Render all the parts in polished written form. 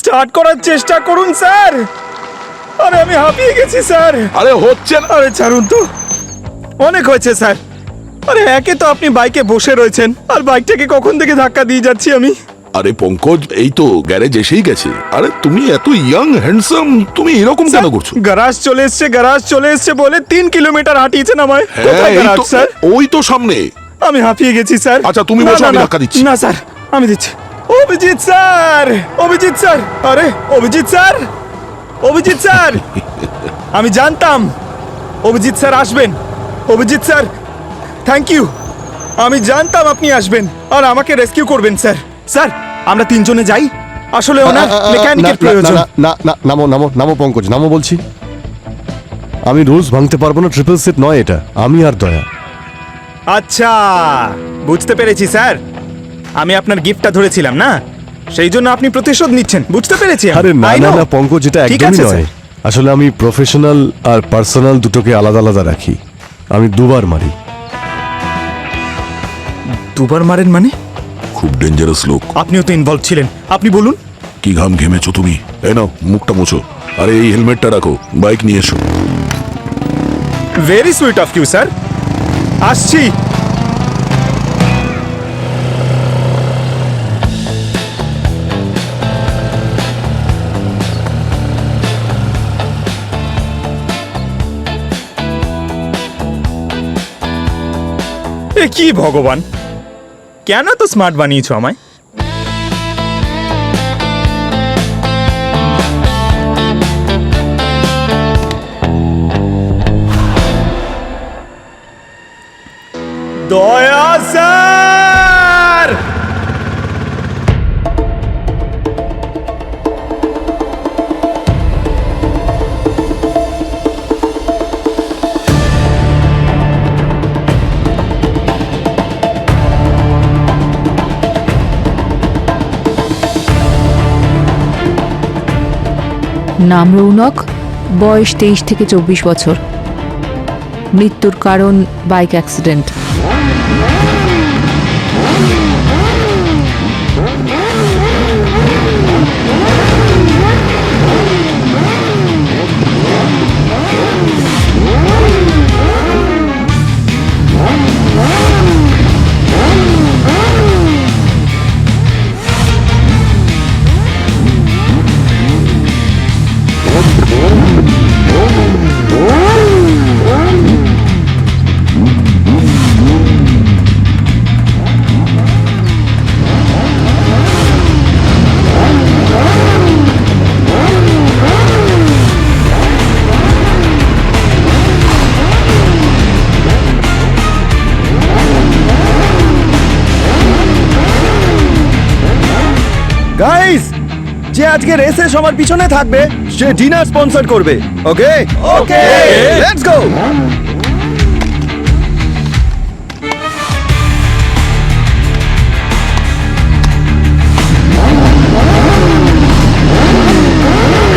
Start করার চেষ্টা করুন স্যার। আরে আমি হাঁপিয়ে গেছি স্যার। আরে হচ্ছে না। আরে ছাড়ুন তো, অনেক হয়েছে স্যার। আরে একে তো আপনি বাইকে বসে রয়েছেন, আর বাইকটাকে কখন থেকে ধাক্কা দিয়ে যাচ্ছি আমি। আরে পঙ্কজ, এই তো গ্যারেজ এসেই গেছে। আরে তুমি এত ইয়াং হ্যান্ডসাম, তুমি এরকম কেন করছো? গ্যারাজ চলে এসছে বলে 3 কিলোমিটার হাঁটিয়েছেন আমায়। কোথায় এই গ্যারাজ তো, স্যার? ওই তো সামনে। আমি হাঁপিয়ে গেছি স্যার। আচ্ছা, তুমি না, বসো, না, আমি না, ধাক্কা দিচ্ছি। না স্যার, আমি দিচ্ছি। অভিজিৎ স্যার, অভিজিৎ স্যার, আরে অভিজিৎ স্যার, অভিজিৎ স্যার। আমি জানতাম অভিজিৎ স্যার আসবেন। Abhijit sir, thank you. আমি জানতাম আপনি আসবেন আর আমাকে রেস্কিউ করবেন স্যার। স্যার, আমরা 3 জনে যাই, আসলে ওনার মেকানিকের প্রয়োজন। না না, নামো নামো নামো পঙ্কজ, নামো বলছি। আমি রুলস ভাঙতে পারবো না, ট্রিপল সিট নয় এটা। আমি আর দয়া। আচ্ছা, বুঝতে পেরেছি স্যার। আমি আপনার গিফটটা ধরেছিলাম না, সেই জন্য আপনি প্রতিশোধ নিচ্ছেন। বুঝতে পেরেছি আমি। আরে না I না know. না পঙ্কজ, এটা ঠিক একদমই আছে, নয়। স্যার। আসলে আমি প্রফেশনাল আর পার্সোনাল দুটোকে আলাদা আলাদা রাখি। আমি 2বার মারি। 2বার মারেন মানে? খুব ডেঞ্জারাস লোক। আপনিও তো ইনভলভ ছিলেন, আপনি বলুন। কি ঘাম ঘেমেছো তুমি? এই নাও, মুখটা মোছো। আরে এই হেলমেটটা রাখো, বাইক নিয়ে এসো। Very sweet of you sir. আসছি। এ কি ভগবান, কেন তো স্মার্ট বানিয়েছো আমায়? দয়া স্যার, নাম রৌনক, বয়স 23 থেকে 24 বছর। মৃত্যুর কারণ বাইক অ্যাক্সিডেন্ট। গাইস, যে আজকে রেসে সবার পিছনে থাকবে সে ডিনার স্পন্সর করবে। ওকে ওকে, লেটস গো।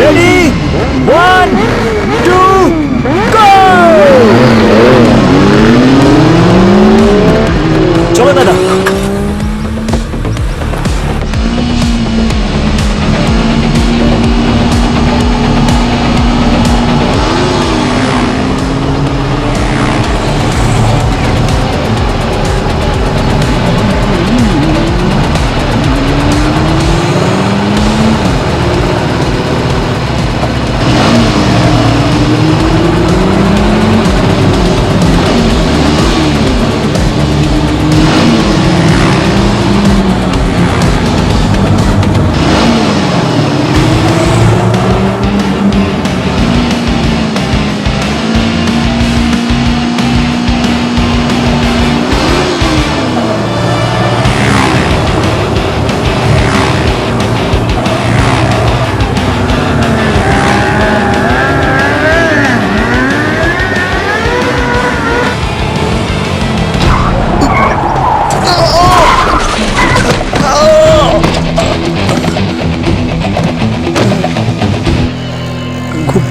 রেডি, 1 2 গো। চলো দাদা।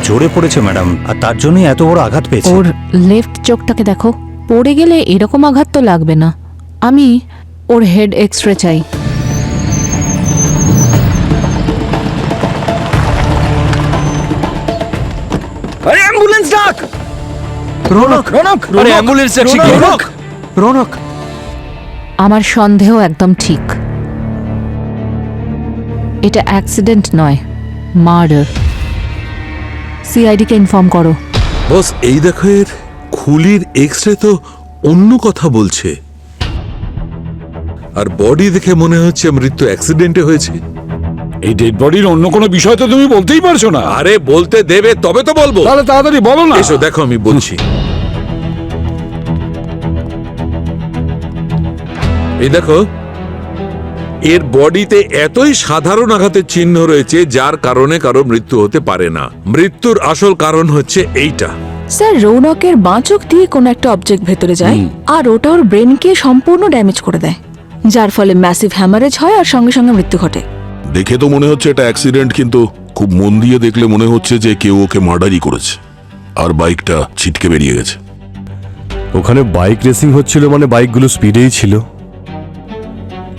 জোরে পড়েছে ম্যাডাম, আর তার জন্যই এত বড় আঘাত পেয়েছে। ওর লেফট চোখটাকে দেখো, পড়ে গেলে এরকম আঘাত তো লাগবে না। আমি ওর হেড এক্সরে চাই। রৌনক রৌনক আরে অ্যাম্বুলেন্স ট্যাক্সি রৌনক রৌনক আমার সন্দেহ একদম ঠিক। এটা অ্যাক্সিডেন্ট নয়, মার্ডার। সিআইডিকে ইনফর্ম করো। বস এই দেখো, এর খুলির এক্সরে তো অন্য কথা বলছে, আর বডি দেখে মনে হচ্ছে মৃত্যু অ্যাক্সিডেন্টে হয়েছে। এই ডেড বডির অন্য কোনো বিষয় তো তুমি বলতেই পারছো না। আরে বলতে দেবে তবে তো বলবো। তাহলে তাড়াতাড়ি বলো না। এসো দেখো আমি বলছি। এই দেখো, এর বডিতে এতই সাধারণ আঘাতের চিহ্ন রয়েছে যার কারণে কারো মৃত্যু হতে পারে না। মৃত্যুর আসল কারণ হচ্ছে এইটা। স্যার, রৌনকের বাঁ চোখ দিয়ে কোনো একটা অবজেক্ট ভেতরে যায় আর ওটা ওর ব্রেনকে সম্পূর্ণ ড্যামেজ করে দেয়, যার ফলে ম্যাসিভ হ্যামারেজ হয় আর সঙ্গে সঙ্গে মৃত্যু ঘটে। দেখে তো মনে হচ্ছে এটা অ্যাক্সিডেন্ট, কিন্তু খুব মন দিয়ে দেখলে মনে হচ্ছে যে কেউ ওকে মার্ডারই করেছে আর বাইকটা ছিটকে বেরিয়ে গেছে। ওখানে বাইক রেসিং হচ্ছিল, মানে বাইকগুলো স্পিডেই ছিল।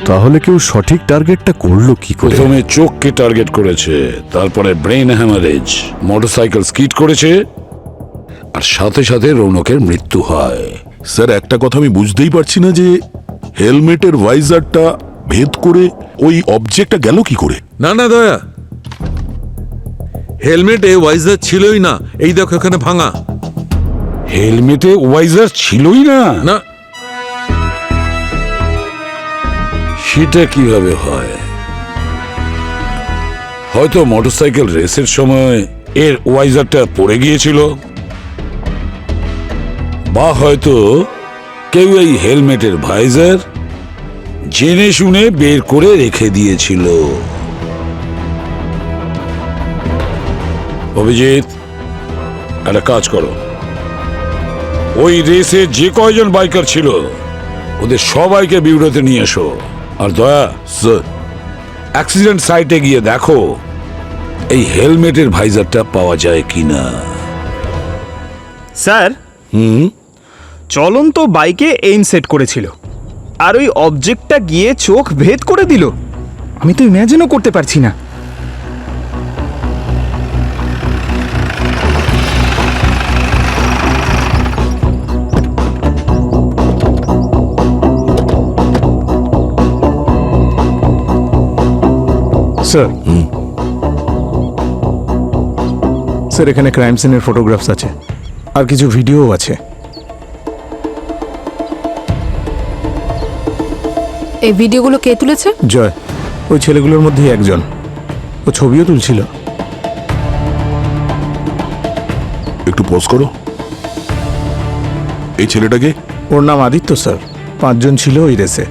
তাহলে কেউ সঠিক টার্গেটটা করলো কি করে? প্রথমে চোখকে টার্গেট করেছে, তারপরে ব্রেন হ্যামারেজ, মোটরসাইকেল স্কিড করেছে, আর সাথে সাথে রৌনকের মৃত্যু হয়। স্যার, একটা কথা আমি বুঝতেই পারছি না যে হেলমেটের ভাইজারটা ভেদ করে ওই অবজেক্টটা গেল কি করে। না না দয়া, হেলমেটে ওয়াইজার ছিলই না। এই দেখো এখানে ভাঙা। হেলমেটে ওয়াইজার ছিলই না? না, সেটা কিভাবে হয়? হয়তো মোটরসাইকেল রেসের সময় এর ওয়াইজারটা পড়ে গিয়েছিল, বা হয়তো কেউ এই হেলমেটের ভাইজার জেনে শুনে বের করে রেখে দিয়েছিল। অভিজিৎ, একটা কাজ করো, ওই রেসে যে কয়জন বাইকার ছিল ওদের সবাইকে বিউরোতে নিয়ে এসো। আর দয়া, স্যার, অ্যাক্সিডেন্ট সাইটে গিয়ে দেখো এই হেলমেটের ভাইজারটা পাওয়া যায় কিনা। স্যার, চলন্ত বাইকে এইম সেট করেছিল আর ওই অবজেক্টটা গিয়ে চোখ ভেদ করে দিল। আমি তো ইম্যাজিনও করতে পারছি না। স্যার, স্যার এখানে ক্রাইম সিনের ফটোগ্রাফস আছে আর কিছু ভিডিও আছে। এই ভিডিওগুলো কে তুলেছে? জয়, ওই ছেলেগুলোর মধ্যেই একজন। ও ছবিও তুলছিল। একটু পজ করো। এই ছেলেটাকে? ওর নাম আদিত্য স্যার। 5 জন ছিল ওই রেসে।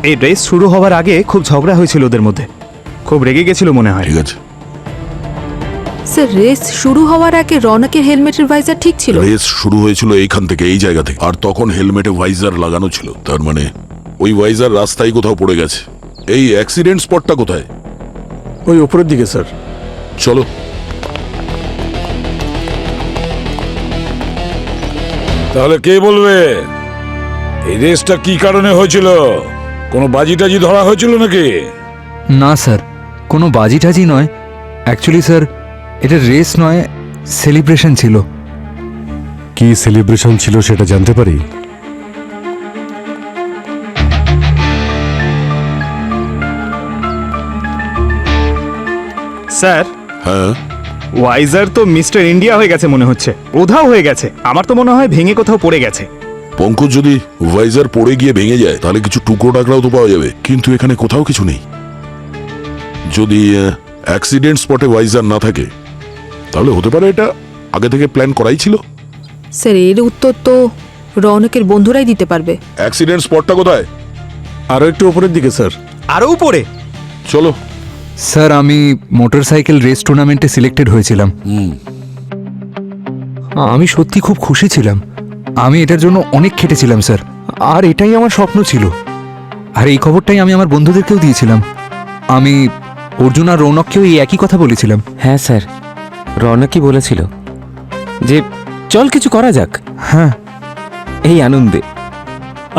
এই রেস শুরু হওয়ার আগে খুব ঝগড়া হয়েছিল ওদের মধ্যে, খুব রেগে গেছিল মনে হয়। ঠিক আছে। স্যার, রেস শুরু হওয়ার আগে রৌনকের হেলমেটের ভাইজার ঠিক ছিল? রেস শুরু হয়েছিল এইখান থেকে, এই জায়গা থেকে, আর তখন হেলমেটে ভাইজার লাগানো ছিল। তার মানে ওই ভাইজার রাস্তায় কোথাও পড়ে গেছে। এই অ্যাক্সিডেন্ট স্পটটা কোথায়? ওই উপরের দিকে স্যার। চলো। তাহলে কে বলবে এই রেসটা কি কারণে হয়েছিল? কোনো বাজি টাজি ধরা হয়েছিল নাকি? না স্যার, কোনো বাজি টাজি নয়। অ্যাকচুয়ালি স্যার, এটা রেস নয়, সেলিব্রেশন ছিল। কি সেলিব্রেশন ছিল সেটা জানতে পারি? স্যার, হ্যাঁ, ওয়াইজার তো মিস্টার ইন্ডিয়া হয়ে গেছে মনে হচ্ছে, উধাও হয়ে গেছে। আমার তো মনে হয় ভেঙে কোথাও পড়ে গেছে। পঙ্কজ, যদি ভাইজার পড়ে গিয়ে ভেঙে যায় তাহলে কিছু টুকরো টাকরাও তো পাওয়া যাবে, কিন্তু এখানে কোথাও কিছু নেই। যদি অ্যাক্সিডেন্ট স্পটে ভাইজার না থাকে তাহলে হতে পারে এটা আগে থেকে প্ল্যান করাই ছিল। স্যার, এর উত্তর তো রৌনকের বন্ধুরাই দিতে পারবে। অ্যাক্সিডেন্ট স্পটটা কোথায়? আরো একটু উপরের দিকে স্যার। আরো উপরে? চলো। স্যার, আমি মোটরসাইকেল রেস টুর্নামেন্টে সিলেক্টেড হয়েছিলাম। আমি সত্যি খুব খুশি ছিলাম। আমি এটার জন্য অনেক খেটেছিলাম স্যার, আর এটাই আমার স্বপ্ন ছিল। আর এই খবরটাই আমি আমার বন্ধুদেরকেও দিয়েছিলাম। আমি অর্জুন আর রৌনককেও এই একই কথা বলেছিলাম। হ্যাঁ স্যার, রৌনকই বলেছিল যে চল কিছু করা যাক। হ্যাঁ, এই আনন্দে।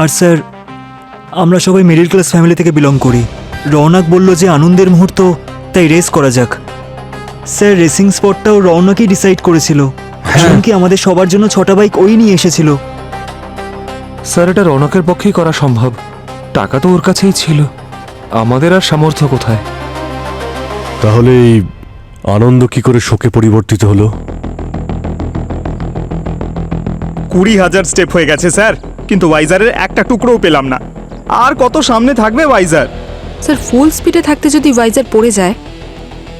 আর স্যার, আমরা সবাই মিডল ক্লাস ফ্যামিলি থেকে বিলং করি। রৌনক বলল যে আনন্দের মুহূর্ত, তাই রেস করা যাক। স্যার, রেসিং স্পটটাও রৌনকই ডিসাইড করেছিল। এমনকি আমাদের সবার জন্য 6টা বাইক ওই নিয়ে এসেছিল। স্যার এটা রৌনকের পক্ষেই করা সম্ভব। টাকা তো ওর কাছেই ছিল, আমাদের আর সামর্থ্য কোথায়? তাহলে এই আনন্দ কি করে শোকে পরিবর্তিত হলো? 20,000 স্টেপ হয়ে গেছে স্যার, কিন্তু ওয়াইজারের একটা টুকরোও পেলাম না। আর কত সামনে থাকবে ওয়াইজার? স্যার ফুল স্পিডে থাকতে যদি ভাইজার পড়ে যায়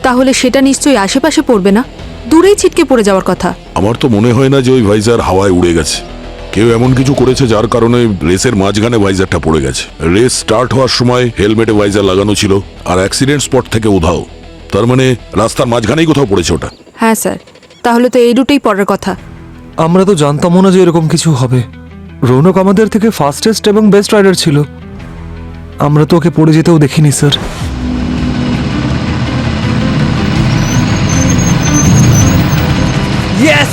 তাহলে সেটা নিশ্চয়ই আশেপাশে পড়বে না, দূরেই ছিটকে পড়ে যাওয়ার কথা। আমার তো মনে হয় না যে ওই ভাইজার হাওয়ায় উড়ে গেছে। কেউ এমন কিছু করেছে যার কারণে রেসের মাঝখানে ভাইজারটা পড়ে গেছে। রেস স্টার্ট হওয়ার সময় হেলমেটে ভাইজার লাগানো ছিল, আর অ্যাক্সিডেন্ট স্পট থেকে উধাও। তার মানে রাস্তার মাঝখানেই কোথাও পড়েছে ওটা। হ্যাঁ স্যার, তাহলে তো এই রুটেই পড়ার কথা। আমরা তো জানতামও না যে এরকম কিছু হবে। রৌনক আমাদের থেকে ফাস্টেস্ট এবং বেস্ট রাইডার ছিল, আমরা তো ওকে পড়ে যেতেও দেখিনি sir. Yes!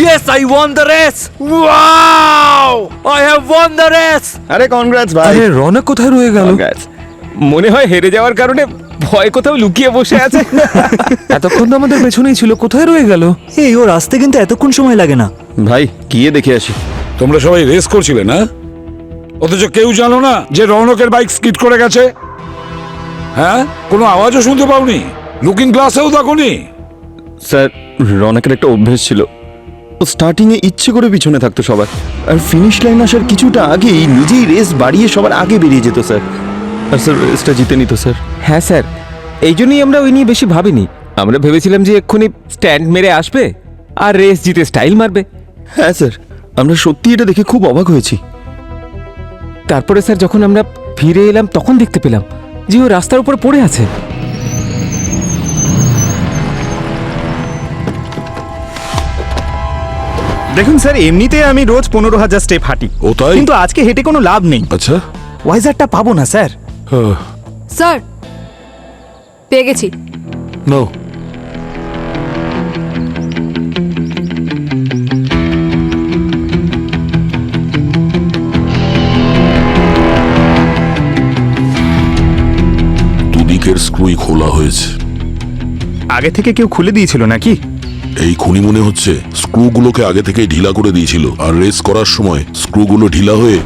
Yes, I won the race! Wow! I have won the race! আরে কনগ্রাটস ভাই। আরে রৌনক কোথায় রয়ে গেল? মনে হয় হেরে যাওয়ার কারণে ভয় কোথাও লুকিয়ে বসে আছে। এতক্ষণ তো আমাদের পেছনেই ছিল, কোথায় রয়ে গেল? এই ওর আসতে কিন্তু এতক্ষণ সময় লাগে না। ভাই গিয়ে দেখে আসি। তোমরা সবাই রেস করছিলে না, অথচ কেউ জানো না যে রৌনকের বাইক স্কিড করে গেছে? হ্যাঁ, কোনো আওয়াজও শুনতে পাওনি? লুকিং গ্লাসেও দেখোনি? স্যার, রনকের একটা অভ্যেস ছিল, ও স্টার্টিংয়ে ইচ্ছে করে পিছনে থাকতো সবার, আর ফিনিশ লাইন আসার কিছুটা আগেই নিজেই রেস বাড়িয়ে সবার আগে বেরিয়ে যেত স্যার। আর স্যার রেসটা জিতে নিত স্যার। হ্যাঁ স্যার, এই জন্যই আমরা ওই নিয়ে বেশি ভাবিনি। আমরা ভেবেছিলাম যে এক্ষুনি স্ট্যান্ড মেরে আসবে আর রেস জিতে স্টাইল মারবে। হ্যাঁ স্যার, আমরা সত্যি এটা দেখে খুব অবাক হয়েছি। তারপরে স্যার যখন আমরা ফিরে এলাম তখন দেখতে পেলাম যে ও রাস্তার উপর পড়ে আছে। দেখুন স্যার, এমনিতে আমি রোজ 15,000 স্টেপ হাঁটি, ও তাই? কিন্তু আজকে হেঁটে কোনো লাভ নেই। আচ্ছা। ওয়াইজারটা পাবো না স্যার। স্যার পেয়ে গেছি। নাও। দুদিকের স্ক্রুই খোলা হয়েছে। আগে থেকে কেউ খুলে দিয়েছিল নাকি? এই খুনি মনে হচ্ছে স্ক্রুগুলোকে আগে থেকেই ঢিলা করে দিয়েছিল, আর রেস করার সময় স্ক্রুগুলো ঢিলা হয়ে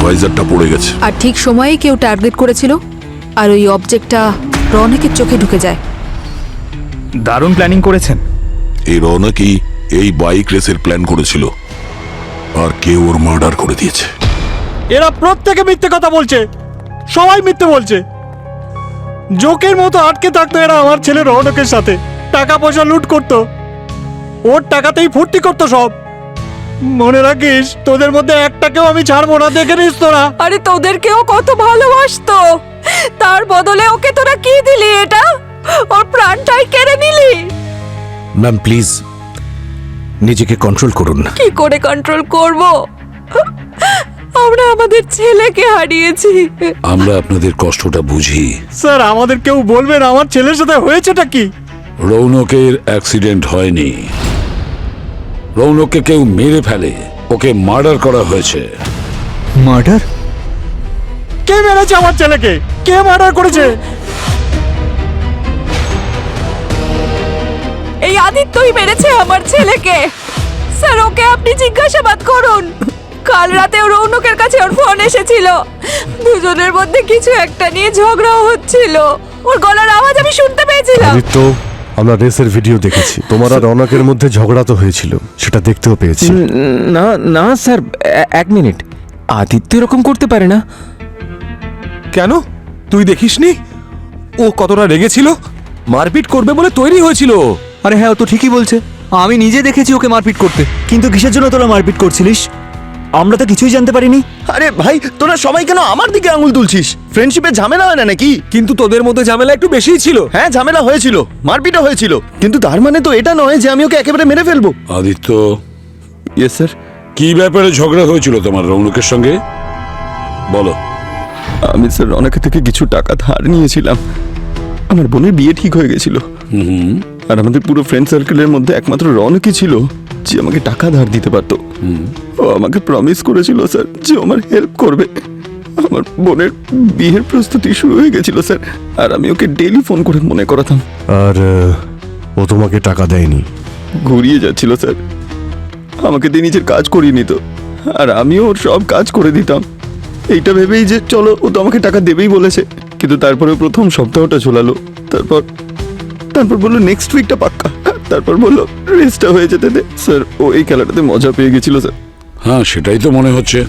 ভাইজারটা পড়ে গেছে। আর ঠিক সময়েই কেউ টার্গেট করেছিল, আর ওই অবজেক্টটা রৌনকের চোখে ঢুকে যায়। দারুণ প্ল্যানিং করেছেন। এই রৌনকই এই বাইক রেসের প্ল্যান করেছিল, আর কেউ ওর মার্ডার করে দিয়েছে। এরা প্রত্যেকে মিথ্যে কথা বলছে, সবাই মিথ্যে বলছে। জোকের মতো আটকে থাকতো এরা আমার ছেলে রৌনকের সাথে, টাকা পয়সা লুট করতো, ওর টাকাতেই ফুর্তি করতো সব। মনে রাখিস, তোদের মধ্যে একটাকেও আমি ছাড়বো না, দেখে নিস তোরা। আরে তোদেরকেও কত ভালোবাসতো, তার বদলে ওকে তোরা কি দিলি? এটা ওর প্রাণটাই কেড়ে নিলি। ম্যাম প্লিজ নিজেকে কন্ট্রোল করুন। কি করে কন্ট্রোল করব? আমরা আমাদের ছেলেকে হারিয়েছি। আমরা আপনাদের কষ্টটা বুঝি। স্যার, আমাদের কেউ বলবেন আমার ছেলের সাথে হয়েছেটা কি? রৌনকের অ্যাক্সিডেন্ট হয়নি, রৌনককে কেউ মেরে ফেলে, ওকে মার্ডার করা হয়েছে। মার্ডার? কে মেরেছে আমার ছেলেকে? কে মার্ডার করেছে? এই আদিত্যই মেরেছে আমার ছেলেকে। স্যার, ওকে আপনি জিজ্ঞাসাবাদ করুন। কাল রাতে রৌনকের কাছে ওর ফোন এসেছিল, দুজনের মধ্যে কিছু একটা নিয়ে ঝগড়াও হচ্ছিল। ওর গলার আওয়াজ আমি শুনতে পেয়েছিলাম। আদিত্য, আমরা রেসের ভিডিও দেখেছি, তোমার আর রৌনকের মধ্যে ঝগড়া তো হয়েছিল, সেটা দেখতেও পেয়েছি। না না স্যার, এক মিনিট, আদিত্য এরকম করতে পারে না। কেন? তুই দেখিসনি ও কতটা রেগেছিল? মারপিট করবে বলে তৈরি হয়েছিল। আরে হ্যাঁ, ও তো ঠিকই বলছে, আমি নিজে দেখেছি ওকে মারপিট করতে। কিন্তু কিসের জন্য তোরা মারপিট করছিলিস? আমরা তো কিছুই জানতে পারিনি। আরে ভাই, তোরা সবাই কেন আমার দিকে আঙুল তুলছিস? ফ্রেন্ডশিপে ঝামেলা হয় না নাকি? কিন্তু তোদের মধ্যে ঝামেলা একটু বেশিই ছিল। হ্যাঁ, ঝামেলা হয়েছিল, মারপিটও হয়েছিল, কিন্তু তার মানে তো এটা নয় যে আমি ওকে একেবারে মেরে ফেলবো। Aditya, yes sir. কি ব্যাপারে ঝগড়া হয়েছিল তোমার রৌনকের সঙ্গে, বলো। আমি স্যার রনকের থেকে কিছু টাকা ধার নিয়েছিলাম। আমার বোনের বিয়ে ঠিক হয়ে গেছিল, আর আমাদের পুরো ফ্রেন্ড সার্কেলের মধ্যে একমাত্র রনকই ছিল যে আমাকে টাকা ধার দিতে পারতো। ও আমাকে প্রমিস করেছিল স্যার যে ও আমার হেল্প করবে। আমার বোনের বিয়ের প্রস্তুতি শুরু হয়ে গেছিল স্যার, আর আমি ওকে ডেইলি ফোন করে মনে করাতাম। আর ও তোমাকে টাকা দেয়নি? ঘুরিয়ে যাচ্ছিল স্যার। আমাকে দিয়ে নিজের কাজ করিয়ে নিত, আর আমিও ওর সব কাজ করে দিতাম এইটা ভেবেই যে চলো ও তো আমাকে টাকা দেবেই বলেছে। কিন্তু তারপরে প্রথম সপ্তাহটা ঝোলালো, তারপর বললো নেক্সট উইকটা পাক্কা, তারপর বললো রেসটা হয়ে যেতে দে। স্যার ও এই খেলাটাতে মজা পেয়ে গেছিল স্যার। হ্যাঁ, সেটাই তো মনে হচ্ছে।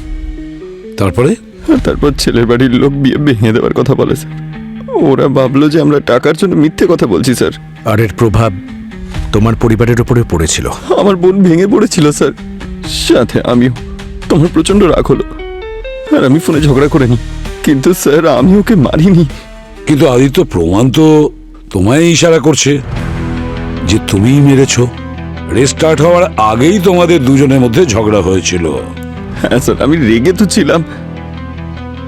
তারপরে আর তারপর ছেলের বাড়ির লোক বিয়ে ভেঙে দেওয়ার কথা বলে স্যার। ওরা ভাবলো যে আমরা টাকার জন্য মিথ্যে কথা বলছি স্যার। আর এর প্রভাব তোমার পরিবারের উপরে পড়েছিল। আমার বোন ভেঙে পড়েছিল স্যার, সাথে আমিও। তোমার প্রচন্ড রাগ হলো আর আমি ফোনে ঝগড়া করে নি, কিন্তু স্যার আমি ওকে মারিনি। কিন্তু আদিত্য, প্রমাণ তো তোমায় ইশারা করছে যে তুমিই মেরেছো। রেস স্টার্ট হওয়ার আগেই তোমাদের দুজনের মধ্যে ঝগড়া হয়েছিল। হ্যাঁ স্যার, আমি রেগে তো ছিলাম,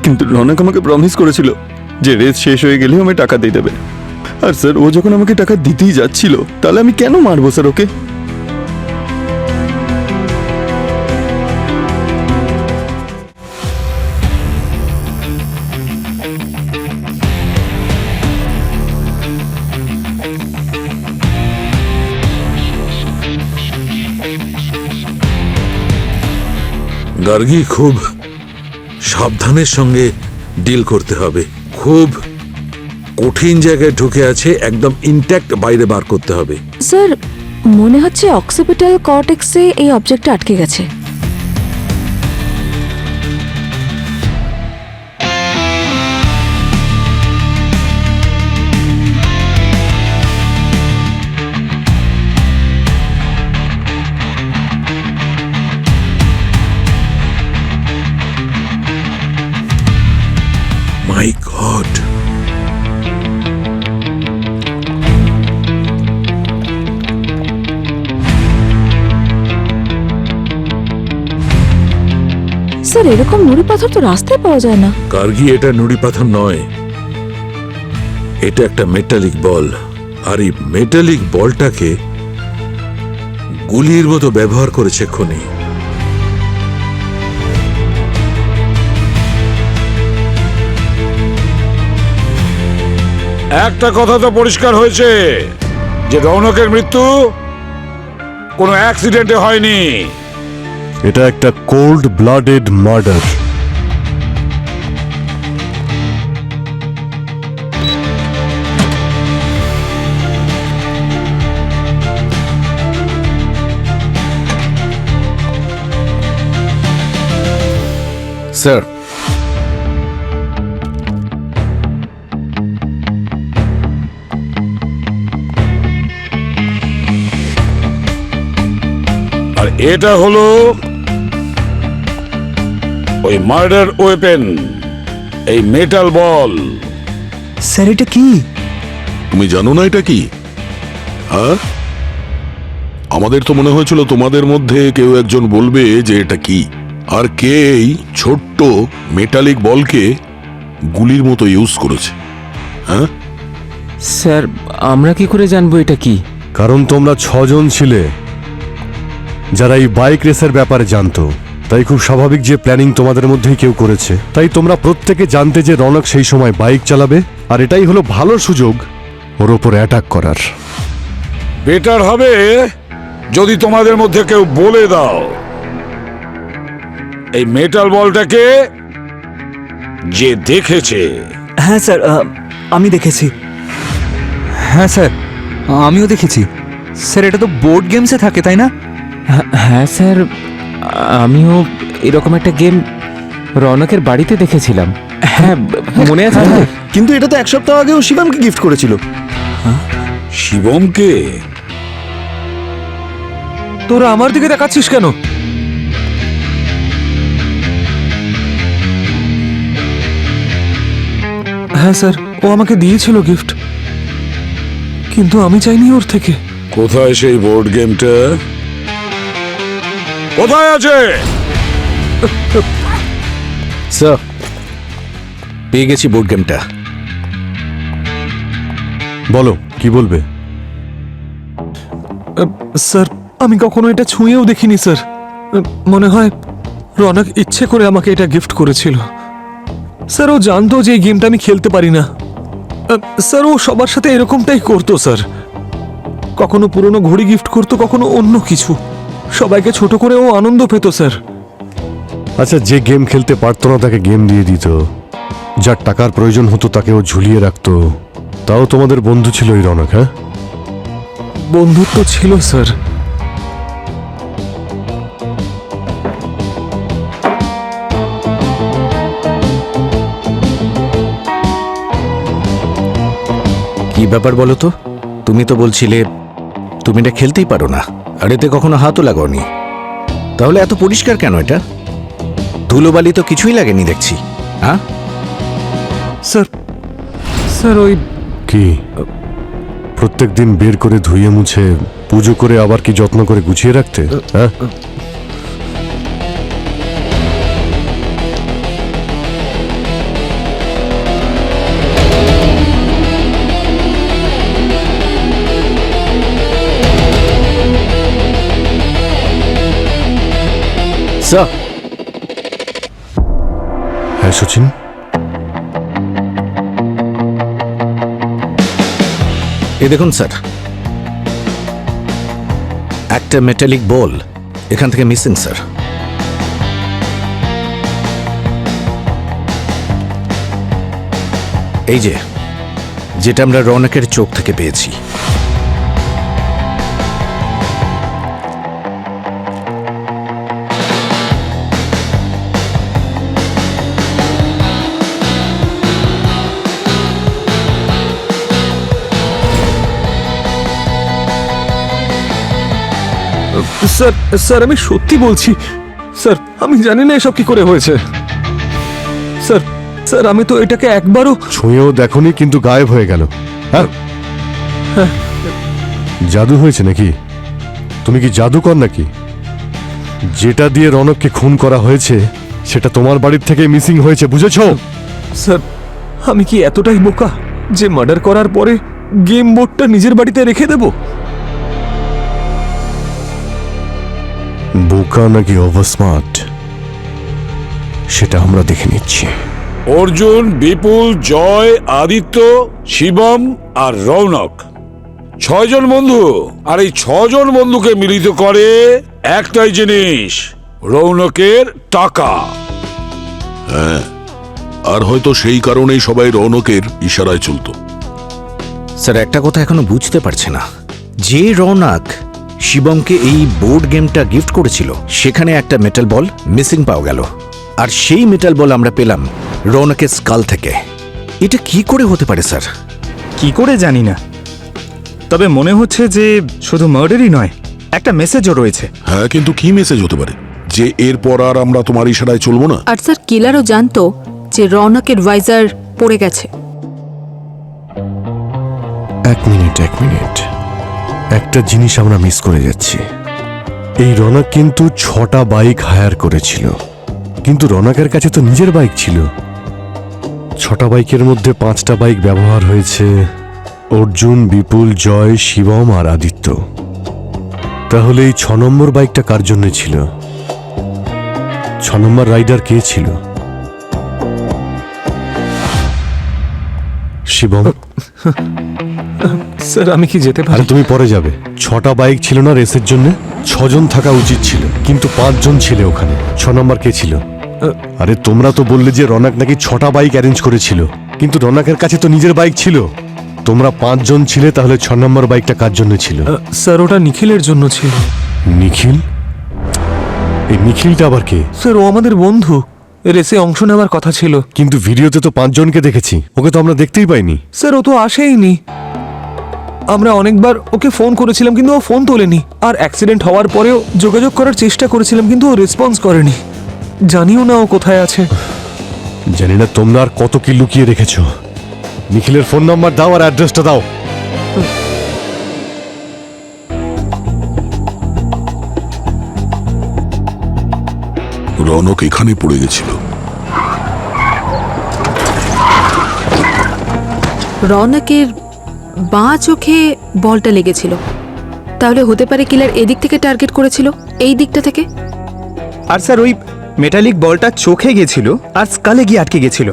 কিন্তু রনক আমাকে প্রমিস করেছিল যে রেস শেষ হয়ে গেলে আমায় টাকা দিয়ে দেবে। আর স্যার ও যখন আমাকে টাকা দিতেই যাচ্ছিল, তাহলে আমি কেন মারবো স্যার ওকে? গার্গী, খুব সাবধানের সঙ্গে ডিল করতে হবে। খুব কঠিন জায়গায় ঢুকে আছে, একদম ইনট্যাক্ট বাইরে বার করতে হবে। স্যার, মনে হচ্ছে অক্সিপিটাল কর্টেক্সে এই অবজেক্টটা আটকে গেছে। মাই গড! স্যার, এরকম নুড়ি পাথর তো রাস্তায় পাওয়া যায় না। গার্গী, এটা নুড়ি পাথর নয়, এটা একটা মেটালিক বল। আর এই মেটালিক বলটাকে গুলির মতো ব্যবহার করেছে খনি। একটা কথা তো পরিষ্কার হয়েছে যে রৌনকের মৃত্যু কোনো অ্যাক্সিডেন্টে হয়নি। এটা একটা কোল্ড ব্লাডেড মার্ডার। স্যার, আর এটা হলো ওই মার্ডার ওয়েপেন, এই মেটাল বল। স্যার এটা কি? তুমি জানো না এটা কি? হ্যাঁ, আমাদের তো মনে হয়েছিল তোমাদের মধ্যে কেউ একজন বলবে যে এটা কি, আর কে এই ছোট্ট মেটালিক বলকে গুলির মতো ইউজ করেছে। হ্যাঁ স্যার, আমরা কি করে জানবো এটা কি? কারণ তোমরা 6 জন ছিলে যারা এই বাইক রেসের ব্যাপারে জানতো, তাই খুব স্বাভাবিক যে প্ল্যানিং তোমাদের মধ্যেই কেউ করেছে। তাই তোমরা প্রত্যেকে জানতে যে রনক সেই সময় বাইক চালাবে, আর এটাই হলো ভালো সুযোগ ওর ওপর অ্যাটাক করার। বেটার হবে যদি তোমাদের মধ্যে কেউ বলে দাও এই মেটাল বলটাকে যে দেখেছে। হ্যাঁ স্যার, আমি দেখেছি। হ্যাঁ স্যার, আমিও দেখেছি। স্যার এটা তো বোর্ড গেমসে থাকে, তাই না? হ্যাঁ স্যার, আমিও এরকম একটা গেম রৌনকের বাড়িতে দেখেছিলাম। হ্যাঁ, মনে আছে? কিন্তু এটা তো 1 সপ্তাহ আগেও শিবমকে গিফট করেছিল। শিবমকে? তোরা আমার দিকে দেখাচ্ছিস কেন? হ্যাঁ স্যার, ও আমাকে দিয়েছিল গিফট, কিন্তু আমি চাইনি ওর থেকে। কোথায় সেই বোর্ড গেমটা? কোথায় আছে? স্যার, পেয়ে গেছি বোর্ড গেমটা। বলো, কি বলবে? স্যার, আমি কখনো এটা ছুঁয়েও দেখিনি স্যার। মনে হয় রনক ইচ্ছে করে আমাকে এটা গিফট করেছিল। স্যার, ও জানতো যে এই গেমটা আমি খেলতে পারি না। স্যার, ও সবার সাথে এরকমটাই করতো স্যার। কখনো পুরনো ঘড়ি গিফট করতো, কখনো অন্য কিছু। সবাইকে ছোট করে ও আনন্দ পেত স্যার। আচ্ছা, যে গেম খেলতে পারতো না তাকে গেম দিয়ে দিত, যার টাকার প্রয়োজন হতো তাকে ও ঝুলিয়ে রাখতো। তাও তোমাদের বন্ধু ছিল এই রনক, হ্যাঁ? বন্ধুত্ব ছিল স্যার। কি ব্যাপার বলো তো? তুমি তো বলছিলে তুমি এটা খেলতেই পারো না, আর এতে কখনো হাতও লাগাওনি। তাহলে এত পরিষ্কার কেন এটা? ধুলোবালি তো কিছুই লাগেনি দেখছি, হ্যাঁ? স্যার স্যার ওই কি প্রত্যেক দিন বের করে ধুয়ে মুছে পুজো করে আবার কি যত্ন করে গুছিয়ে রাখতে, হ্যাঁ? স্যার, হ্যাঁ সচিন, এই দেখুন স্যার, একটা মেটালিক বল এখান থেকে মিসিং স্যার। এই যে, যেটা আমরা রৌনকের চোখ থেকে পেয়েছি। স্যার স্যার আমি সত্যি বলছি স্যার, আমি জানি না এসব কি করে হয়েছে। স্যার স্যার আমি তো এটাকে একবারও ছুঁয়েও দেখোনি কিন্তু গায়েব হয়ে গেল, হ্যাঁ? জাদু হয়েছে নাকি? তুমি কি জাদুকর নাকি? যেটা দিয়ে রনককে খুন করা হয়েছে সেটা তোমার বাড়ির থেকে মিসিং হয়েছে, বুঝেছো? স্যার আমি কি এতটাই বোকা যে মার্ডার করার পরে গেম বোর্ডটা নিজের বাড়িতে রেখে দেব? বোকা নাকি ওভারস্মার্ট সেটা আমরা দেখে নিচ্ছি। অর্জুন, বিপুল, জয়, আদিত্য, শিবম আর রৌনক, 6 জন বন্ধু। আর এই 6 জন বন্ধুকে মিলিত করে একটাই জিনিস, রৌনকের টাকা। হ্যাঁ, আর হয়তো সেই কারণেই সবাই রৌনকের ইশারায় চলতো। স্যার, একটা কথা এখনো বুঝতে পারছে না, যে রৌনক শিবমকে এই বোর্ড গেমটা গিফট করেছিল সেখানে একটা মেটাল বল মিসিং পাওয়া গেল, আর সেই মেটাল বল আমরা পেলাম রৌনকের স্কাল থেকে। এটা কি করে হতে পারে স্যার? কি করে জানি না, তবে মনে হচ্ছে যে শুধু মার্ডারই নয়, একটা মেসেজও রয়েছে। হ্যাঁ, কিন্তু কি মেসেজ হতে পারে যে এরপর আর আমরা তোমার ইশারায় চলবো না? আর স্যার কিলারও জানতো যে রৌনকের ভাইজার পড়ে গেছে। এক মিনিট, একটা জিনিস আমরা মিস করে যাচ্ছি। এই রনক কিন্তু 6টা বাইক হায়ার করেছিল, কিন্তু রনকের কাছে তো নিজের বাইক ছিল। 6টা বাইকের মধ্যে 5টা বাইক ব্যবহার হয়েছে অর্জুন, বিপুল, জয়, শিবম আর আদিত্য। তাহলে এই 6 নম্বর বাইকটা কার জন্য ছিল? 6 নম্বর রাইডার কে ছিল? শিবম? স্যার আমি কি যেতে আরে পারি? তুমি পরে যাবে। 6টা বাইক ছিল না রেসের জন্য? 6 জন থাকা উচিত ছিল, কিন্তু 5 জন ছিল ওখানে। 6 নম্বর কে ছিল? আরে তোমরা তো বললে যে রনক নাকি 6টা বাইক অ্যারেঞ্জ করেছিল, কিন্তু রনকের কাছে তো নিজের বাইক ছিল। তোমরা 5 জন ছিলে, তাহলে 6 নম্বর বাইকটা কার জন্য ছিল? স্যার ওটা নিখিলের জন্য ছিল। নিখিল? এই নিখিলটা আবার কে? স্যার ও আমাদের বন্ধু, রেসে অংশ নেওয়ার কথা ছিল। কিন্তু ভিডিওতে তো 5 জনকে দেখেছি, ওকে তো আমরা দেখতেই পাইনি। স্যার ও তো আসেইনি, আমরা অনেকবার ওকে ফোন করেছিলাম কিন্তু ও ফোন তোলেনি। আর অ্যাক্সিডেন্ট হওয়ার পরেও যোগাযোগ করার চেষ্টা করেছিলাম কিন্তু ও রেসপন্স করেনি। জানিও না ও কোথায় আছে। জানি না তোমরা আর কত কি লুকিয়ে রেখেছো। নিখিলের ফোন নাম্বার দাও আর অ্যাড্রেসটা দাও। রনক এখানে পড়ে গেছিল। রৌনকের বাঁ চোখে বলটা লেগেছিল, তাহলে হতে পারে কিলার এদিক থেকে টার্গেট করেছিল, এই দিকটা থেকে। আর স্যার ওই মেটালিক বলটা চোখে গেছিল আর স্কালে গিয়ে আটকে গেছিল,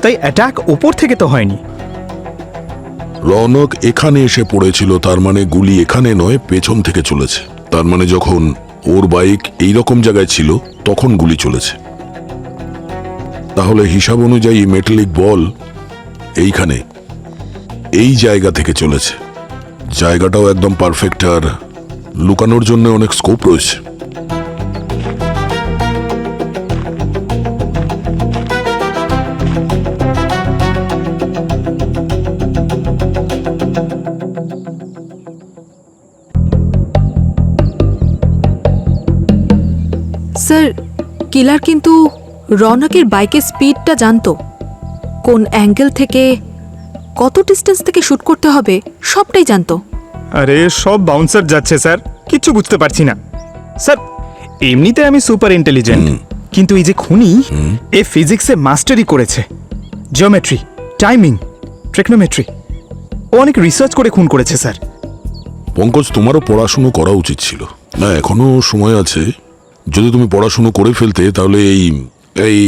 তাই অ্যাটাক ওপর থেকে তো হয়নি। রনক এখানে এসে পড়েছিল, তার মানে গুলি এখানে নয় পেছন থেকে চলেছে। তার মানে যখন ওর বাইক এই রকম জায়গায় ছিল তখন গুলি চলেছে। তাহলে হিসাব অনুযায়ী মেটালিক বল এইখানে এই জায়গা থেকে চলেছে। জায়গাটাও একদম পারফেক্ট, আর লুকানোর জন্য অনেক স্কোপ রয়েছে। স্যার, কিলার কিন্তু রৌনকের বাইকের স্পিডটা জানতো, কোন অ্যাঙ্গেল থেকে কত ডিস্টেন্স থেকে শুট করতে হবে সবটাই জানতো। আরে সব বাউন্সার যাচ্ছে স্যার, কিচ্ছু বুঝতে পারছি না। স্যার এমনিতে আমি সুপার ইন্টেলিজেন্ট, কিন্তু এই যে খুনি এ ফিজিক্সে মাস্টারি করেছে, জিওমেট্রি, টাইমিং, ট্রিগনোমেট্রি, ও অনেক রিসার্চ করে খুন করেছে স্যার। পঙ্কজ, তোমারও পড়াশুনো করা উচিত ছিল। না, এখনো সময় আছে। যদি তুমি পড়াশুনো করে ফেলতে তাহলে এই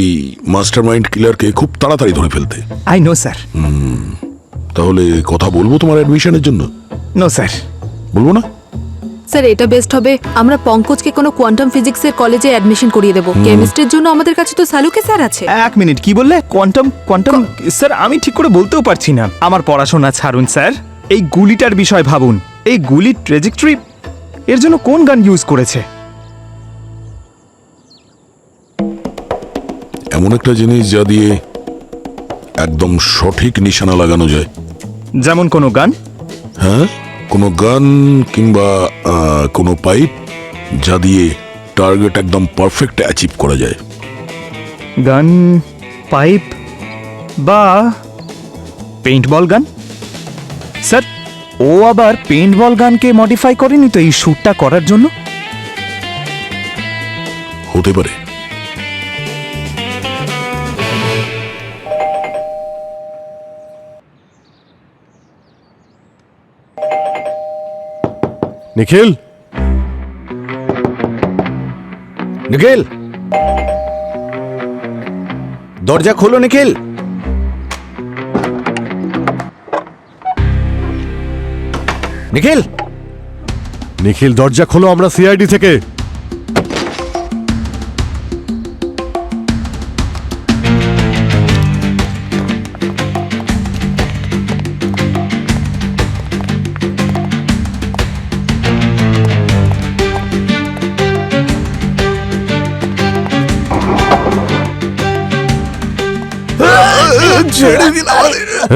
মাস্টারমাইন্ড কিলারকে খুব তাড়াতাড়ি ধরে ফেলতে। I know sir. তাহলে কথা বলবো তোমার অ্যাডমিশনের জন্য? No sir. বলবো না? স্যার এটা বেস্ট হবে, আমরা পঙ্কজকে কোনো কোয়ান্টাম ফিজিক্সের কলেজে অ্যাডমিশন করিয়ে দেবো। কেমিস্ট্রির জন্য আমাদের কাছে তো সালুকে স্যার আছে। এক মিনিট, কি বললে? কোয়ান্টাম স্যার, আমি ঠিক করে বলতেও পারছি না। আমার পড়াশোনা ছাড়ুন স্যার, এই গুলিটার বিষয় ভাবুন। এই গুলির ট্রেজেক্টরি এর জন্য কোন গান ইউজ করেছে? এমন একটা জিনিস যা দিয়ে একদম সঠিক নিশানা লাগানো যায়। যেমন কোনো গান? হ্যাঁ, কোনো গান কিংবা কোনো পাইপ, যা দিয়ে টার্গেট একদম পারফেক্ট অ্যাচিভ করা যায়। গান, পাইপ বা পেইন্টবল গান? স্যার ও আবার পেইন্টবল গানকে মডিফাই করেনি তো এই শ্যুটটা করার জন্য? হতে পারে। নিখিল, নিখিল, দরজা খোলো নিখিল। নিখিল, নিখিল দরজা খোলো, আমরা সিআইডি থেকে।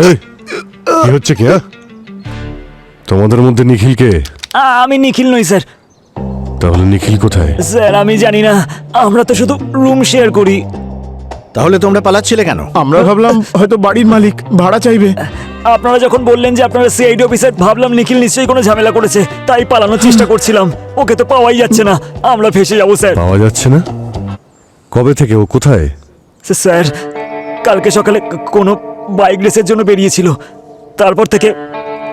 এই, কি হচ্ছে কি? তোমাদের মধ্যে নিখিল কে? আমি নিখিল নই স্যার। তাহলে নিখিল কোথায়? স্যার আমি জানি না, আমরা তো শুধু রুম শেয়ার করি। তাহলে তোমরা পালাচ্ছিলে কেন? আমরা ভাবলাম হয়তো বাড়ির মালিক ভাড়া চাইবে। আপনারা যখন বললেন যে আপনারা সিআইডি অফিসার, ভাবলাম নিখিল নিশ্চয়ই কোনো ঝামেলা করেছে, তাই পালানোর চেষ্টা করছিলাম। ওকে তো পাওয়াই যাচ্ছে না, আমরা ফেসে যাবো স্যার। পাওয়া যাচ্ছে না? কবে থেকে? ও কোথায়? স্যার কালকে সকালে কোনো বাইক রেসের জন্য বেরিয়েছিল, তারপর থেকে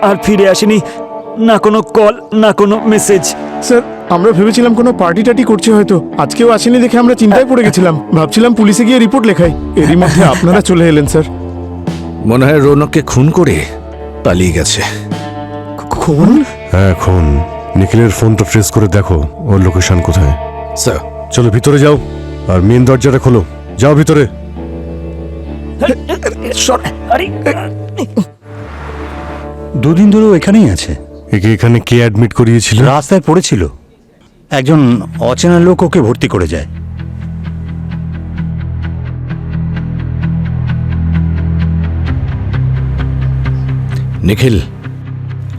আর ফিরে আসেনি। না কোনো কল, না কোনো মেসেজ। স্যার আমরা ভেবেছিলাম কোনো পার্টি টাটি করছে হয়তো, আজকেও আসেনি দেখে আমরা চিন্তায় পড়ে গেছিলাম। ভাবছিলাম পুলিশে গিয়ে রিপোর্ট লেখাই, এরই মধ্যে আপনারা চলে এলেন স্যার। মনে হয় রৌনককে খুন করে পালিয়ে গেছে। খুন? হ্যাঁ খুন। নিখিলের ফোনটা ট্রেস করে দেখো ওর লোকেশন কোথায়। স্যার চলো ভিতরে যাও, আর মেন দরজাটা খোলো। যাও ভিতরে। দুদিন ধরে ও এখানেই আছে। একে এখানে কে অ্যাডমিট করিয়েছিল? রাস্তায় পড়েছিল, একজন অচেনা লোক ওকে ভর্তি করে যায়। নিখিল,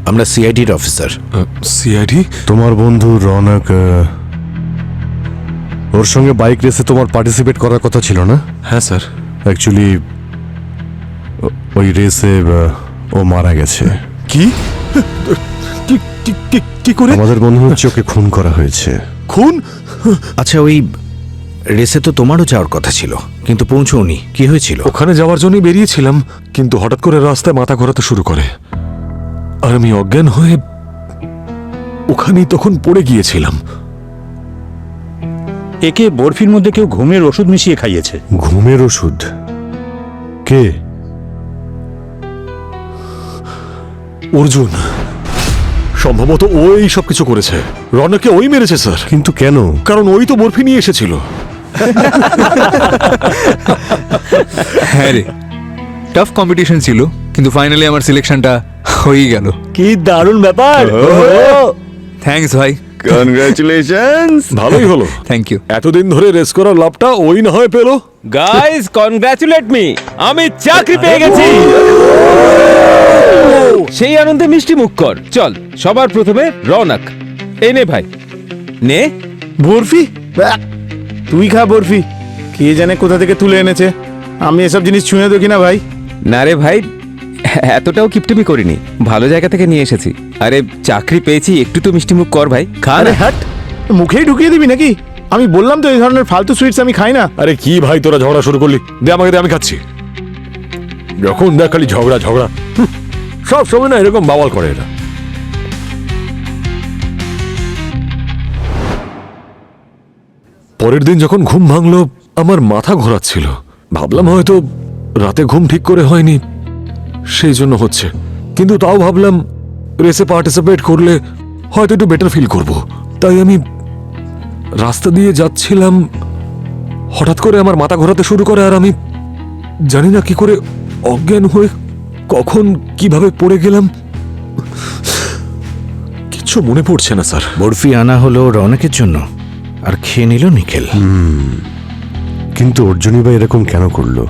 আমরা সিআইডির অফিসার। সিআইডি? তোমার বন্ধু রৌনক, ওর সঙ্গে বাইক রেসে তোমার পার্টিসিপেট করার কথা ছিল না? হ্যাঁ স্যার। অ্যাকচুয়ালি ওই রেসে ও মারা গেছে। কি? কি করে? আমাদের মনে হচ্ছে ওকে খুন করা হয়েছে। খুন? আচ্ছা, ওই রেসে তো তোমারও যাওয়ার কথা ছিল, কিন্তু পৌঁছওনি। কি হয়েছিল? ওখানে যাওয়ার জন্যই বেরিয়েছিলাম, কিন্তু হঠাৎ করে রাস্তায় মাথা ঘোরাতে শুরু করে, আর আমি অজ্ঞান হয়ে ওখানেই তখন পড়ে গিয়েছিলাম। একে বরফির মধ্যে কেউ ঘুমের ওষুধ মিশিয়ে খাইয়েছে। ঘুমের ওষুধ? কে? অর্জুন। সম্ভবত ওই সব কিছু করেছে। রনককে ওই মেরেছে স্যার। কিন্তু কেন? কারণ ওই তো বরফি নিয়ে এসেছিল। হ্যাঁ রে, টাফ কম্পিটিশন ছিল, কিন্তু ফাইনালি আমার সিলেকশনটা হয়েই গেল। কি দারুণ ব্যাপার! থ্যাঙ্কস ভাই। কনগ্রাচুলেশনস। ভালোই হলো। Thank you. এতদিন ধরে রেস করার লাভটা ওই না হয় পেলো। গাইস কনগ্রাচুলেট মি, আমি চাকরি পেয়ে গেছি। সেই আনন্দে মিষ্টি মুখ কর। চল, সবার প্রথমে রৌনক। এই নে ভাই, নে। বরফি? তুই খা বরফি। কে জানে কোথা থেকে তুলে এনেছে, আমি এসব জিনিস ছুঁয়ে দেখি না ভাই। না রে ভাই, এতটাও কিপটিমি করিনি, ভালো জায়গা থেকে নিয়ে এসেছি। আরে চাকরি পেয়েছি, একটু তো মিষ্টি মুখ কর ভাই, খা আরে না। হ্যাট, মুখেই ঢুকিয়ে দিবি নাকি? আমি বললাম তো এই ধরনের ফালতু সুইটস আমি খাই না। আরে কি ভাই তোরা ঝগড়া শুরু করলি? দে আমাকে, দে, আমি খাচ্ছি। যখন দেখ খালি ঝগড়া ঝগড়া, সব সময় না এরকম বাওয়াল করে এরা। পরের দিন যখন ঘুম ভাঙলো, আমার মাথা ঘোরাচ্ছিল। ভাবলাম হয়তো রাতে ঘুম ঠিক করে হয়নি, সেই জন্য হচ্ছে। কিন্তু তাও ভাবলাম রেসে পার্টিসিপেট করলে হয়তো একটু বেটার ফিল করব। তাই আমি রাস্তা দিয়ে যাচ্ছিলাম, হঠাৎ করে আমার মাথা ঘোরাতে শুরু করে, আর আমি জানি না কি করে অজ্ঞান হয়ে কখন কিভাবে পড়ে গেলাম, কিছু মনে পড়ছে না স্যার। বরফি আনা হলো রৌনকের জন্য, আর খেয়ে নিল নিখিল। কিন্তু অর্জুনই বা এরকম কেন করলো?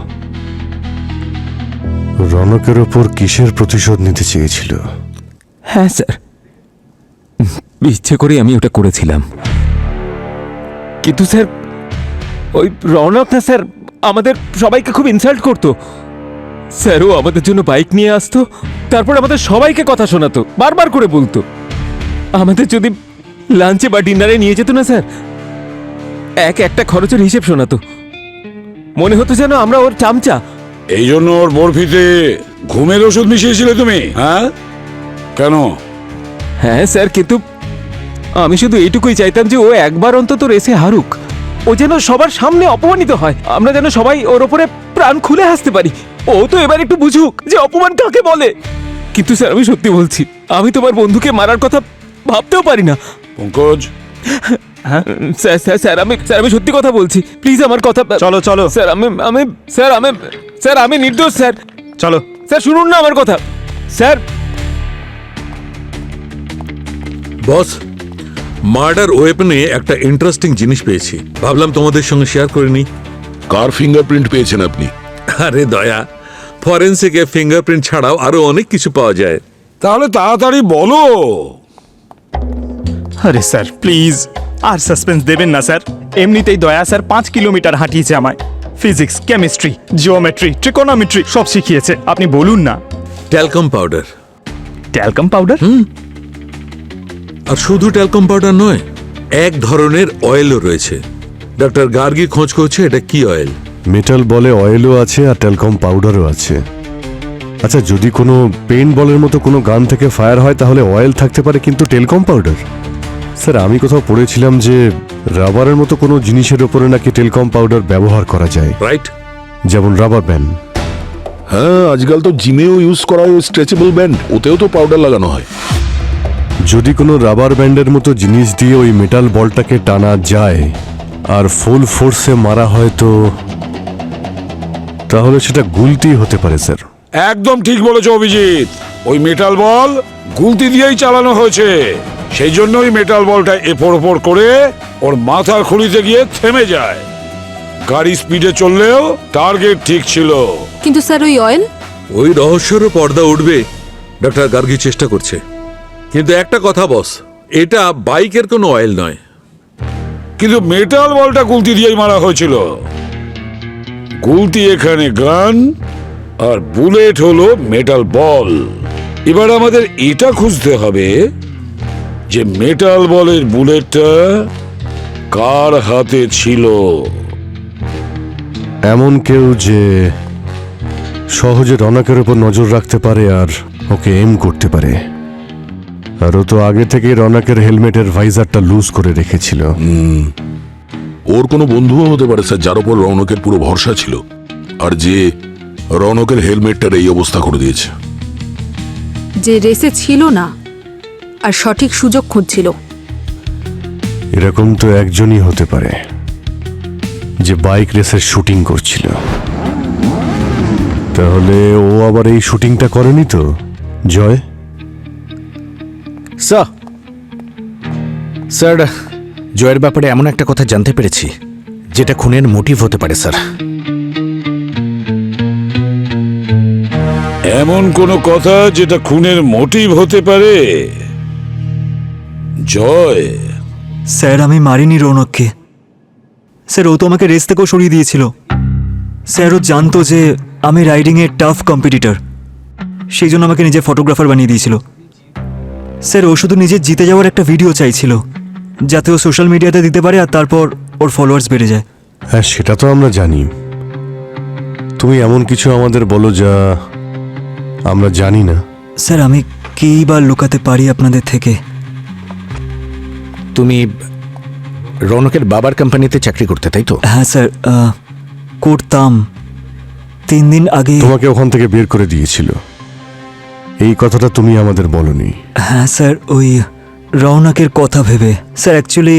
রনকের ওপর কিসের প্রতিশোধ নিতে চেয়েছিল? হ্যাঁ স্যার, ইচ্ছে করে আমি ওটা করেছিলাম। কিন্তু স্যার, ওই রৌনক না স্যার, আমাদের সবাইকে খুব ইনসাল্ট করতো। স্যার, ও আমাদের জন্য বাইক নিয়ে আসতো, তারপর আমাদের সবাইকে কথা শোনাতো, বারবার করে বলতো। আমাদের যদি লাঞ্চে বা ডিনারে নিয়ে যেত না স্যার, একটা খরচের হিসেব শোনাতো। মনে হতো যেন আমরা ওর চামচা। এই জন্য ওর বরফিতে ঘুমের ওষুধ মিশিয়েছিলে তুমি? হ্যাঁ, কেন? হ্যাঁ স্যার, কিন্তু আমি শুধু এইটুকুই চাইতাম যে ও একবার অন্তত রেসে হারুক। ও যেন সবার সামনে অপমানিত হয়, আমরা যেন সবাই ওর ওপরে প্রাণ খুলে হাসতে পারি। ও তো এবার একটু বুঝুক যে অপমান কাকে বলে। কিন্তু স্যার, আমি সত্যি বলছি, আমি তোমার বন্ধুকে মারার কথা ভাবতেও পারি না। পঙ্কজ, স্যার আমি সত্যি কথা বলছি, প্লিজ আমার কথা। চলো চলো স্যার, আমি নির্দোষ স্যার। চলো স্যার, শুনুন না আমার কথা স্যার। বস, মার্ডার ওয়েপনে একটা ইন্টারেস্টিং জিনিস পেয়েছি, ভাবলাম তোমাদের সঙ্গে শেয়ার করে নিই। কার ফিঙ্গারপ্রিন্ট পেয়েছেন আপনি? আরে দয়া, ফরেন্সিকে ফিঙ্গারপ্রিন্ট ছাড়াও আরো অনেক কিছু পাওয়া যায়। তাহলে তাড়াতাড়ি বলো। আরে স্যার প্লিজ, আর সাসপেন্স দেবেন না স্যার। এমনিতেই দয়া স্যার 5 কিলোমিটার হাঁটিয়েছে আমায়। ফিজিক্স, কেমিস্ট্রি, জিওমেট্রি, ট্রিকোনোমেট্রি সব শিখিয়েছে। আপনি বলুন না। Talcum powder. Talcum powder? আর শুধু ট্যালকম পাউডার নয়, এক ধরনের অয়েলও রয়েছে। ডক্টর গার্গি খোঁজ করছে এটা কি অয়েল। মেটাল বলে অয়েলও আছে আর টেলকম পাউডারও আছে। আচ্ছা, যদি কোনো পেইন্ট বলের মতো কোনো গান থেকে ফায়ার হয় তাহলে অয়েল থাকতে পারে, কিন্তু টেলকম পাউডার? স্যার, আমি কোথাও পড়েছিলাম যে রাবারের মতো কোনো জিনিসের ওপরে নাকি টেলকম পাউডার ব্যবহার করা যায়, রাইট? যেমন রাবার ব্যান্ড। হ্যাঁ, আজকাল তো জিমেও ইউজ করা হয় স্ট্রেচেবল ব্যান্ড, ওতেও তো পাউডার লাগানো হয়। যদি কোনো রাবার ব্যান্ডের মতো জিনিস দিয়ে ওই মেটাল বলটাকে টানা যায় আর ফুল ফোর্সে মারা হয়, তো তাহলে সেটা গুলতি হতে পারে স্যার। একদম ঠিক বলেছো অভিজিৎ, ওই মেটাল বল গুলতি দিয়েই চালানো হয়েছে। সেই জন্য ওই মেটাল বলটা এপর ওপর করে ওর মাথার খুলিতে গিয়ে থেমে যায়। গাড়ি স্পিডে চললেও টার্গেট ঠিক ছিল। কিন্তু স্যার, ওই অয়েল? ওই রহস্যেরও পর্দা উঠবে, ডক্টর গার্গি চেষ্টা করছে। কিন্তু একটা কথা বস, এটা বাইকের কোনো অয়েল নয়। কিন্তু মেটাল বলটা গুলতি দিয়েই মারা হয়েছিল। গুলতি এখানে গান, আর বুলেট হলো মেটাল বল। এবার আমাদের এটা খুঁজতে হবে যে মেটাল বলের বুলেটটা কার হাতে ছিল। এমন কেউ যে সহজে রনকের উপর নজর রাখতে পারে আর ওকে এম করতে পারে। আর ও তো আগে থেকে রনকের হেলমেটের ভাইজারটা লুজ করে রেখেছিল। ওর কোনো বন্ধুও হতে পারে স্যার, যার উপর রৌনকের পুরো ভরসা ছিল, আর যে রৌনকের হেলমেটটার এই অবস্থা করে দিয়েছে। যে রেসে ছিল না, আর সঠিক সুযোগ খুঁজছিল। এরকম তো একজনই হতে পারে যে বাইক রেসের শুটিং করছিল। তাহলে ও আবার এই শুটিংটা করেনি তো জয়? স্যার, জয়ের ব্যাপারে এমন একটা কথা জানতে পেরেছি যেটা খুনের মোটিভ হতে পারে স্যার। এমন কোনো কথা যেটা খুনের মোটিভ হতে পারে? জয়, স্যার আমি মারিনি রৌনককে। স্যার ও তো আমাকে রেস থেকেও সরিয়ে দিয়েছিল। স্যার ও জানতো যে আমি রাইডিংয়ে টাফ কম্পিটিটর, সেই জন্য আমাকে নিজে ফটোগ্রাফার বানিয়ে দিয়েছিল। স্যার ও শুধু নিজে জিতে যাওয়ার একটা ভিডিও চাইছিল, যাতে ও সোশ্যাল মিডিয়াতে দিতে পারে আর তারপর ওর ফলোয়ার্স বেড়ে যায়। হ্যাঁ, সেটা তো আমরা জানি। তুমি এমন কিছু আমাদের বলো যা আমরা জানি না। স্যার আমি কেই বা লুকাতে পারি আপনাদের থেকে? তুমি রৌনকের বাবার কোম্পানিতে চাকরি করতে, তাই তো? হ্যাঁ স্যার, করতাম। 3 দিন আগে তোমাকে ওখান থেকে বের করে দিয়েছিল, এই কথাটা তুমি আমাদের বলনি। হ্যাঁ স্যার, ওই রৌনকের কথা ভেবে। স্যার অ্যাকচুয়ালি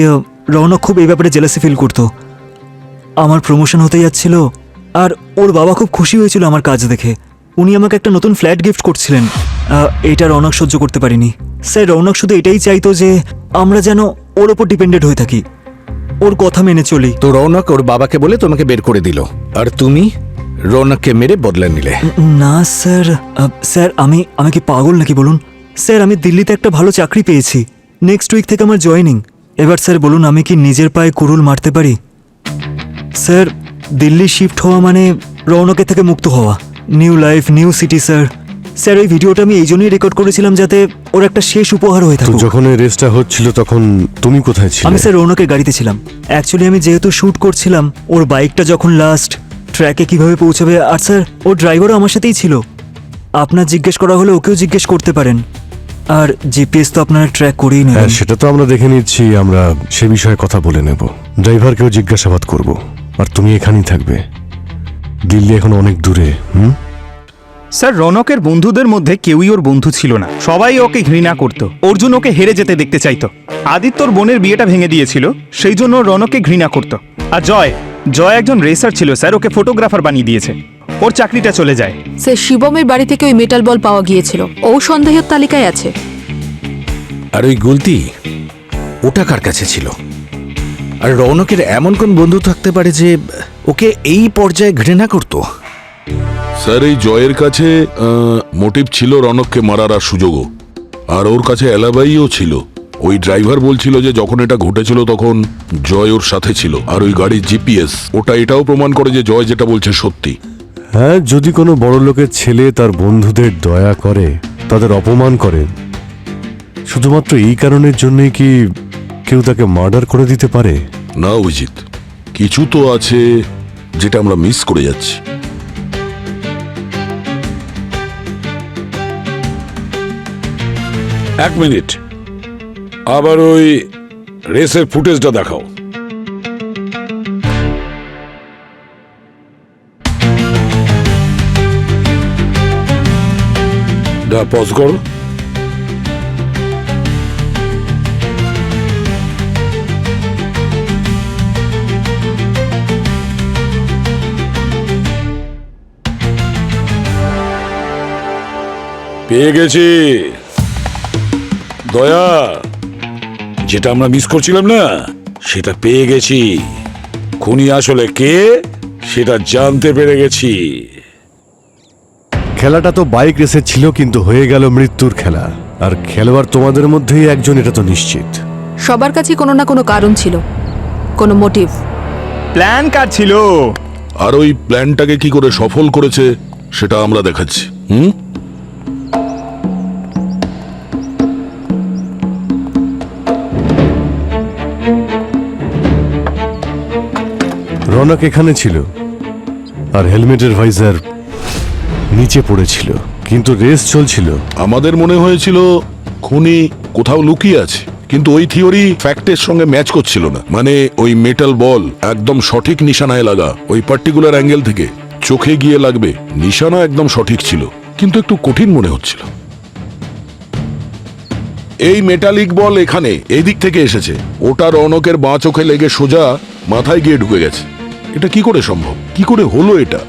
রৌনক খুব এই ব্যাপারে জেলাসি ফিল করতো। আমার প্রমোশন হতে যাচ্ছিল আর ওর বাবা খুব খুশি হয়েছিল আমার কাজ দেখে। উনি আমাকে একটা নতুন ফ্ল্যাট গিফট করছিলেন। এটা রৌনক সহ্য করতে পারিনি। স্যার রৌনক শুধু এটাই চাইতো যে আমরা যেন ওর ওপর ডিপেন্ডেন্ট হয়ে থাকি, ওর কথা মেনে চলি। তো রৌনক ওর বাবাকে বলে তোমাকে বের করে দিল, আর তুমি রৌনককে মেরে বদলা নিলে? না স্যার, স্যার আমি কি পাগল নাকি বলুন? স্যার আমি দিল্লিতে একটা ভালো চাকরি পেয়েছি, নেক্সট উইক থেকে আমার জয়েনিং। এবার স্যার বলুন আমি কি নিজের পায়ে কুড়ুল মারতে পারি? স্যার দিল্লি শিফট হওয়া মানে রৌনকের থেকে মুক্ত হওয়া, new life new city. Sir sir ওই ভিডিওটা আমি এই জন্যই রেকর্ড করেছিলাম যাতে ওর একটা শেষ উপহার হয়ে তো থাকে। যখন এই রেসটা হচ্ছিল তখন তুমি কোথায় ছিলে? আমি স্যার রৌনকের গাড়িতে ছিলাম। অ্যাকচুয়ালি আমি যেহেতু শ্যুট করছিলাম, ওর বাইকটা যখন লাস্ট ট্র্যাকে কিভাবে পৌঁছাবে, আর স্যার ওর ড্রাইভারও আমার সাথেই ছিল। আপনার জিজ্ঞেস করা হলে ওকেও জিজ্ঞেস করতে পারেন। আর জিপিএস তো আপনারা ট্র্যাক করেই নেবেন। হ্যাঁ, সেটা তো আমরা দেখে নিচ্ছি, আমরা সে বিষয়ে কথা বলে নেব। ড্রাইভারকেও জিজ্ঞাসাবাদ করব, আর তুমি এখানেই থাকবে। দিল্লি এখন অনেক দূরে। স্যার রৌনকের বন্ধুদের মধ্যে কেউই ওর বন্ধু ছিল না, সবাই ওকে ঘৃণা করত। অর্জুন ওকে হেরে যেতে দেখতে চাইতো। আদিত্যর বোনের বিয়েটা ভেঙে দিয়েছিল, সেই জন্য রৌনককে ঘৃণা করত। আর জয় একজন রেসার ছিল স্যার, ওকে ফটোগ্রাফার বানিয়ে দিয়েছে। ওর চাকরিটা চলে যায়। সে শিবমের বাড়ি থেকে ওই মেটাল বল পাওয়া গিয়েছিল, ও সন্দেহের তালিকায় আছে। আর ওই গলতি ওটা কার কাছে ছিল? আর রৌনকের এমন কোন বন্ধু থাকতে পারে যে ওকে এই পর্যায়ে ঘৃণা করত? স্যার এই জয়ের কাছে মোটিভ ছিল রনককে মারার আর সুযোগও, আর ওর কাছে অ্যালাবাইও ছিল। ওই ড্রাইভার বলছিল যে যখন এটা ঘটেছিল তখন জয় ওর সাথে ছিল, আর ওই গাড়ির জিপিএস ওটা এটাও প্রমাণ করে যে জয় যেটা বলছে সত্যি। হ্যাঁ, যদি কোনো বড় লোকের ছেলে তার বন্ধুদের দয়া করে, তাদের অপমান করে, শুধুমাত্র এই কারণের জন্যই কি কেউ তাকে মার্ডার করে দিতে পারে? না অভিজিৎ, কিছু তো আছে যেটা আমরা মিস করে যাচ্ছি। এক মিনিট, আবার ওই রেসের ফুটেজটা দেখাও। পজ করো। পেয়ে গেছি দয়া, যেটা আমরা মিস করছিলাম না সেটা পেয়ে গেছি। খুনি আসলে কে সেটা জানতে পেরে গেছি। খেলাটা তো বাইক রেসের ছিল, কিন্তু হয়ে গেল মৃত্যুর খেলা। আর খেলোয়াড় তোমাদের মধ্যেই একজন, এটা তো নিশ্চিত। সবার কাছে কোনো না কোনো কারণ ছিল, কোনো মোটিভ। প্ল্যান কার ছিল? আর ওই প্ল্যানটাকে কি করে সফল করেছে সেটা আমরা দেখাচ্ছি। রনক এখানে ছিল, আর হেলমেটের ভাইজার নিচে পড়েছিল, কিন্তু রেস চলছিল। আমাদের মনে হয়েছিল খুনি কোথাও লুকিয়ে আছে, কিন্তু ওই থিওরি ফ্যাক্টের সঙ্গে ম্যাচ করছিল না। মানে ওই মেটাল বল একদম সঠিক নিশানায় লাগা, ওই পার্টিকুলার অ্যাঙ্গেল থেকে চোখে গিয়ে লাগবে, নিশানা একদম সঠিক ছিল, কিন্তু একটু কঠিন মনে হচ্ছিল। এই মেটালিক বল এখানে এই দিক থেকে এসেছে, ওটা রৌনকের বাঁ চোখে লেগে সোজা মাথায় গিয়ে ঢুকে গেছে। এটা কি করে সম্ভব? কি করে হলো এটা?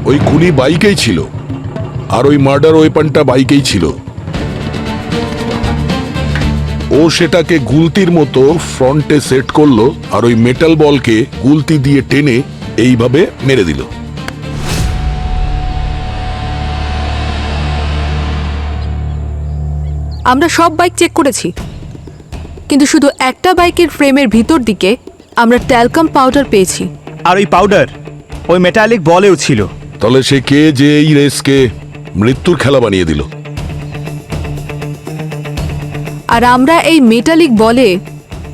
ওই খুনি বাইকেই ছিল, আর ওই মার্ডার ওয়েপনটা বাইকেই ছিল। ও সেটাকে গুলতির মতো ফ্রন্টে সেট করলো, আর ওই মেটাল বলকে গুলতি দিয়ে টেনে এইভাবে মেরে দিল। আমরা সব বাইক চেক করেছি, কিন্তু শুধু একটা বাইকের ফ্রেমের ভিতর দিকে আমরা ট্যালকাম পাউডার পেয়েছি। আর ওই পাউডার ওই মেটালিক বলেও ছিল। তাহলে সে কে যে এই রেসকে মৃত্যুর খেলা বানিয়ে দিল? আর আমরা এই মেটালিক বলে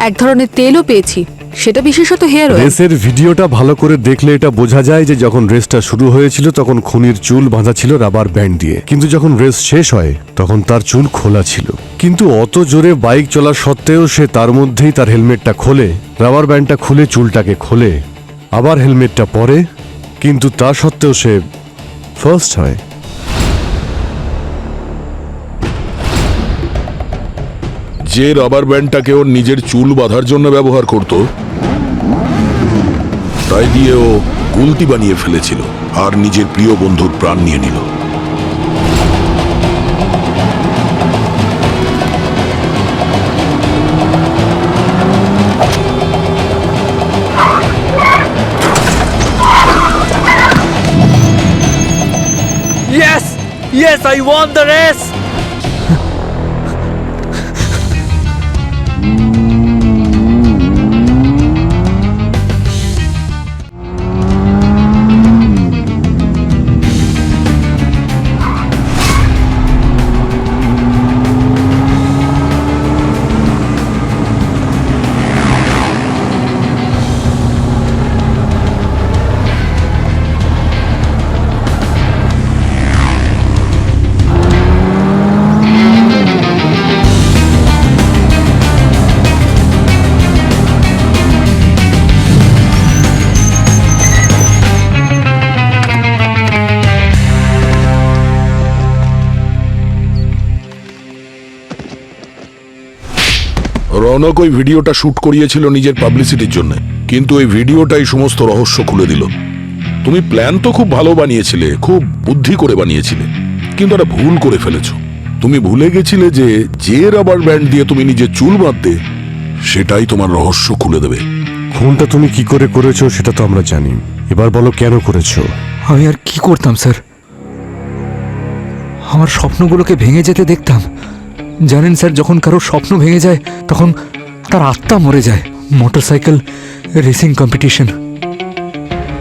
এক ধরনের তেলও পেয়েছি, সেটা বিশেষত হেয়ার অয়েল। রেসের ভিডিওটা ভালো করে দেখলে এটা বোঝা যায় যে যখন রেসটা শুরু হয়েছিল তখন খুনির চুল বাঁধা ছিল রাবার ব্যান্ড দিয়ে, কিন্তু যখন রেস শেষ হয় তখন তার চুল খোলা ছিল। কিন্তু অত জোরে বাইক চলা সত্ত্বেও সে তার মধ্যেই তার হেলমেটটা খোলে, রাবার ব্যান্ডটা খুলে চুলটাকে খোলে, আবার হেলমেটটা পরে, কিন্তু তা সত্ত্বেও সে ফার্স্ট হয়। যে রাবার ব্যান্ডটাকে ওর নিজের চুল বাঁধার জন্য ব্যবহার করত, তাই দিয়ে ও গুলতি বানিয়ে ফেলেছিল আর নিজের প্রিয় বন্ধুর প্রাণ নিয়ে নিল। Yes! Yes, I won the race! Rounak ওই ভিডিওটা শুট করিয়েছিল নিজের পাবলিসিটির জন্য, কিন্তু ওই ভিডিওটাই সমস্ত রহস্য খুলে দিল। তুমি প্ল্যান তো খুব ভালো বানিয়েছিলে, খুব বুদ্ধি করে বানিয়েছিলে, কিন্তু একটা ভুল করে ফেলেছো। তুমি ভুলে গেছিলে যে যে রাবার ব্যান্ড দিয়ে তুমি নিজের চুল বাঁধতে, সেটাই তোমার রহস্য খুলে দেবে। খুনটা তুমি কি করে করেছো সেটা তো আমরা জানি, এবার বলো কেন করেছো? আমি আর কি করতাম স্যার? আমার স্বপ্নগুলোকে ভেঙে যেতে দেখতাম। জানেন স্যার, যখন কারো স্বপ্ন ভেঙে যায় তখন তার আত্মা মরে যায়। মোটরসাইকেল রেসিং কম্পিটিশন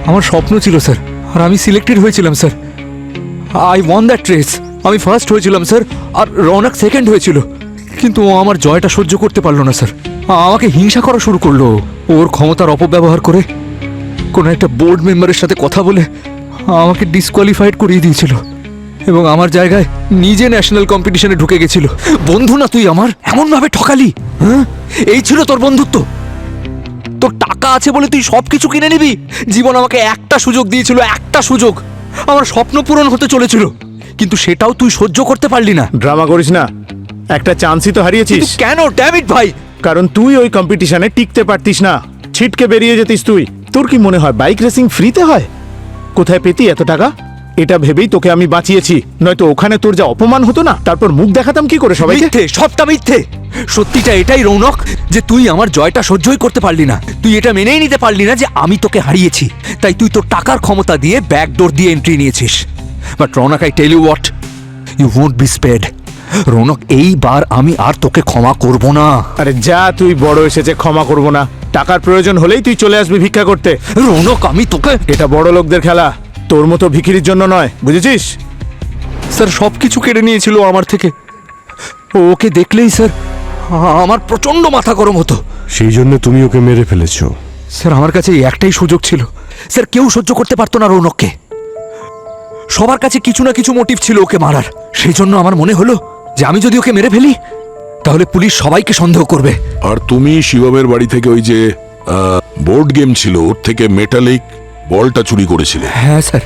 আমার স্বপ্ন ছিল স্যার, আর আমি সিলেক্টেড হয়েছিলাম sir. I one that race. আমি ফার্স্ট হয়েছিলাম স্যার, আর রৌনক সেকেন্ড হয়েছিল। কিন্তু ও আমার জয়টা সহ্য করতে পারলো না স্যার, আমাকে হিংসা করা শুরু করলো। ওর ক্ষমতার অপব্যবহার করে কোনো একটা বোর্ড মেম্বারের সাথে কথা বলে আমাকে ডিসকোয়ালিফাইড করিয়ে দিয়েছিল, এবং আমার জায়গায় নিজে ন্যাশনাল কম্পিটিশনে ঢুকে গেছিল। বন্ধু না তুই আমার, এমন ভাবে ঠকালি? হ্যাঁ, এই ছিল তোর বন্ধুত্ব? তোর টাকা আছে বলে তুই সবকিছু কিনে নিবি? জীবন আমাকে একটা সুযোগ দিয়েছিল, একটা সুযোগ। আমার স্বপ্ন পূরণ হতে চলেছিল, কিন্তু সেটাও তুই সহ্য করতে পারলি না। ড্রামা করিস না, একটা চান্সই তো হারিয়েছিস। কিন্তু কেন? ড্যাম ইট ভাই! কারণ তুই ওই কম্পিটিশনে টিকতে পারতিস না, ছিটকে বেরিয়ে যেতিস তুই। তোর কি মনে হয় বাইক রেসিং ফ্রিতে হয়? কোথায় পেতি এত টাকা? এটা ভেবেই তোকে আমি বাঁচিয়েছি, নয়তো ওখানে তোর যা অপমান হতো না, তারপর মুখ দেখাতাম কি করে সবাইকে? মিথ্যে, সবটা মিথ্যে। সত্যিটা এটাই রৌনক, যে তুই আমার জয়টা সহ্যই করতে পারলি না। তুই এটা মেনেই নিতে পারলি না যে আমি তোকে হারিয়েছি, তাই তুই তোর টাকার ক্ষমতা দিয়ে ব্যাকডোর দিয়ে এন্ট্রি নিয়েছিস। But Raunak, I tell you what, you won't be spared. Raunak, এইবার আমি আর তোকে ক্ষমা করব না। আরে যা, তুই বড় এসেছে, ক্ষমা করব না। টাকার প্রয়োজন হলেই তুই চলে আসবি ভিক্ষা করতে। রৌনক, আমি তোকে... এটা বড় লোকদের খেলা, তোর মতো ভিখিরির জন্য নয়, বুঝেছিস? স্যার, সবকিছু কেড়ে নিয়েছিল আমার থেকে। ওকে দেখলেই স্যার আমার প্রচন্ড মাথা গরম হতো। সেই জন্য তুমি ওকে মেরে ফেলেছো? স্যার, আমার কাছে একটাই সুযোগ ছিল। স্যার, কেউ সহ্য করতে পারতো না রৌনককে। সবার কাছে কিছু না কিছু মোটিভ ছিল ওকে মারার। সেই জন্য আমার মনে হলো যে আমি যদি ওকে মেরে ফেলি তাহলে পুলিশ সবাইকে সন্দেহ করবে। আর তুমি শিবমের বাড়ি থেকে ওই যে বোর্ড গেম ছিল, ওর থেকে মেটালিক বলটা চুরি করেছিলে। হ্যাঁ স্যার,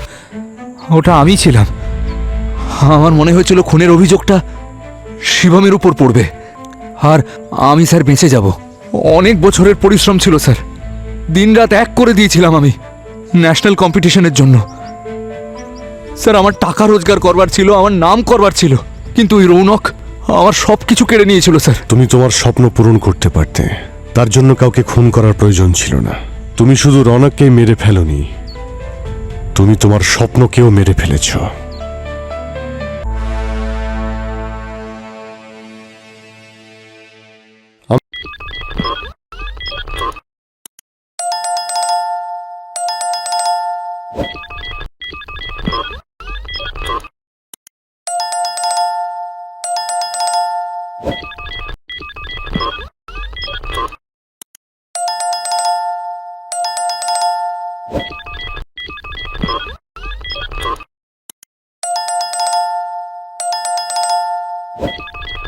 ওটা আমি ছিলাম। আমার মনে হয়েছিল খুনের অভিযোগটা শিবমের উপর পড়বে, আর আমি স্যার বেঁচে যাব। অনেক বছরের পরিশ্রম ছিল স্যার, দিনরাত এক করে দিয়েছিলাম আমি ন্যাশনাল কম্পিটিশনের জন্য। স্যার আমার টাকা রোজগার করবার ছিল, আমার নাম করবার ছিল, কিন্তু ওই রৌনক আমার সব কিছু কেড়ে নিয়েছিল স্যার। তুমি তোমার স্বপ্ন পূরণ করতে পারতে, তার জন্য কাউকে খুন করার প্রয়োজন ছিল না। তুমি শুধু রনককেই মেরে ফেলোনি, তুমি তোমার স্বপ্নকেও মেরে ফেলেছো।